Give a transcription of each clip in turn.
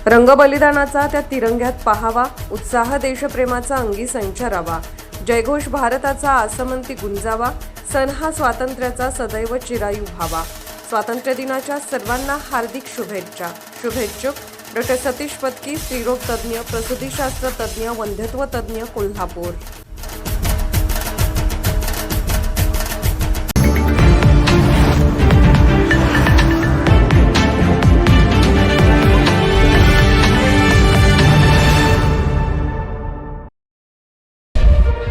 रंगबलिदानाचा त्या तिरंग्यात पाहावा, उत्साह देशप्रेमाचा अंगी संचारावा, जयघोष भारताचा आसमंती गुंजावा, सण हा स्वातंत्र्याचा सदैव चिरायू व्हावा। स्वातंत्र्य दिनाच्या सर्वांना हार्दिक शुभेच्छा। शुभेच्छुक डॉ. सतीश पत्की, स्त्रीरोग तज्ज्ञ, प्रसूतीशास्त्र तज्ज्ञ, वंध्यत्व तज्ज्ञ, कोल्हापूर।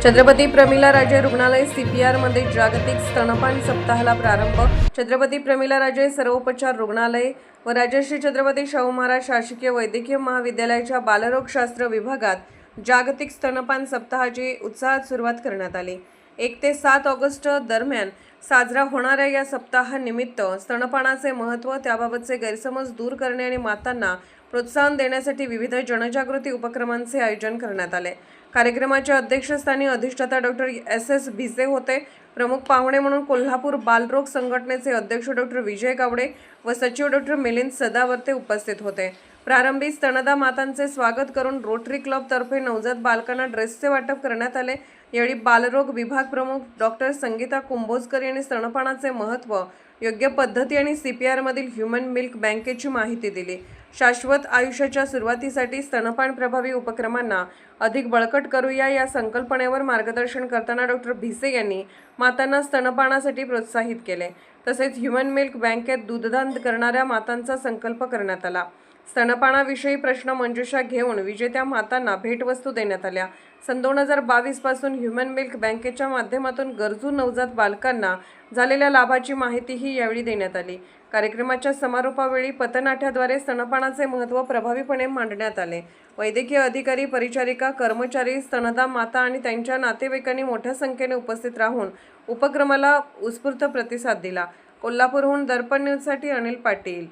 छत्रपती प्रमिला राजे रुग्णालय CPR मध्ये जागतिक स्तनपान सप्ताहाला प्रारंभ। छत्रपती प्रमिला राजे सर्वोपचार रुग्णालय व राजश्री छत्रपती शाहू महाराज शासकीय वैद्यकीय महाविद्यालयाच्या बालरोगशास्त्र विभागात जागतिक स्तनपान सप्ताहाची उत्साहात सुरुवात करण्यात आली। 1 ते 7 ऑगस्ट दरम्यान साजरा होणाऱ्या या सप्ताहानिमित्त स्तनपानाचे महत्त्व, त्याबाबतचे गैरसमज दूर करणे आणि मातांना प्रोत्साहन देण्यासाठी विविध जनजागृती उपक्रमांचे आयोजन करण्यात आले। कार्यक्रमाच्या अध्यक्षस्थानी अधिष्ठाता डॉ. SS भिसे होते। प्रमुख पाहुणे म्हणून कोल्हापूर बालरोग संघटनेचे अध्यक्ष डॉ. विजय गावडे व सचिव डॉ. मिलिंद सदावर्ते उपस्थित होते। प्रारंभी स्तनदा मातांचे स्वागत करून रोटरी क्लब तर्फे नवजात बालकांना ड्रेसचे वाटप करण्यात आले। यावेळी बालरोग विभाग प्रमुख डॉ. संगीता कुंभोजकर यांनी स्तनपानाचे महत्त्व, योग्य पद्धती आणि CPR मधील ह्यूमन मिल्क बँकेची माहिती दिली। शाश्वत आयुष्याच्या सुरुवातीसाठी स्तनपान प्रभावी उपक्रमांना अधिक बळकट करूया या संकल्पनेवर मार्गदर्शन करताना डॉ. भिसे यांनी मातांना स्तनपानासाठी प्रोत्साहित केले। तसेच ह्यूमन मिल्क बँकेत दूधदान करणाऱ्या मातांचा संकल्प करण्यात आला। स्तनपानाविषयी प्रश्न मंजुषा घेऊन विजेत्या मातांना भेटवस्तू देण्यात आल्या। सन 2022 पासून ह्यूमन मिल्क बँकेच्या माध्यमातून गरजू नवजात बालकांना झालेल्या लाभाची माहितीही यावेळी देण्यात आली। कार्यक्रमाच्या समारोपावेळी पथनाट्याद्वारे स्तनपानाचे महत्त्व प्रभावीपणे मांडण्यात आले। वैद्यकीय अधिकारी, परिचारिका, कर्मचारी, स्तनदा माता आणि त्यांच्या नातेवाईकांनी मोठ्या संख्येने उपस्थित राहून उपक्रमाला उत्स्फूर्त प्रतिसाद दिला। कोल्हापूरहून दर्पण न्यूजसाठी अनिल पाटील।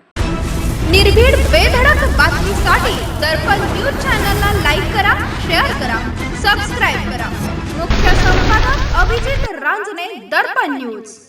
निर्भीड बेधडक बातमीसाठी दर्पण न्यूज चॅनलला लाईक करा, शेअर करा, सबस्क्राईब करा। मुख्य संपादक अभिजित रांजणे, दर्पण न्यूज।